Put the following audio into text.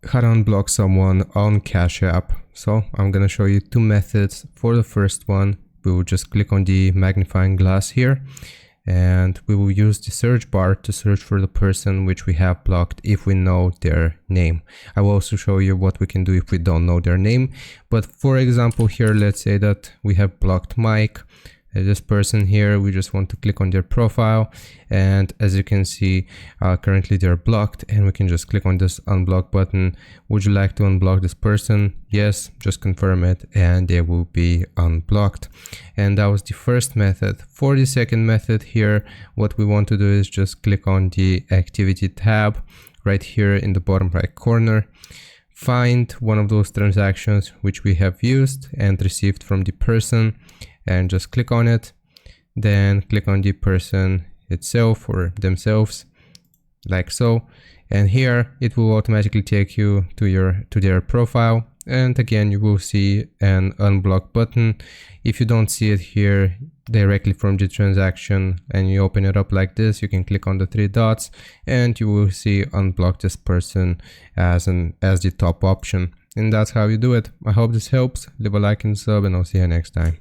how to unblock someone on Cash App. So I'm gonna show you two methods. For the first one, we will just click on the magnifying glass here, and we will use the search bar to search for the person which we have blocked if we know their name. I will also show you what we can do if we don't know their name. But for example here, let's say that we have blocked Mike. This person here, we just want to click on their profile, and as you can see, currently they're blocked, and we can just click on this unblock button. Would you like to unblock this person? Yes, just confirm it and they will be unblocked. And that was the first method. For the second method here, what we want to do is just click on the activity tab right here in the bottom right corner. Find one of those transactions which we have used and received from the person, and just click on it. Then click on the person itself or themselves, like so. And here it will automatically take you to their profile. And again, you will see an unblock button. If you don't see it here directly from the transaction and you open it up like this, you can click on the three dots and you will see unblock this person as the top option. And that's how you do it. I hope this helps. Leave a like and sub, and I'll see you next time.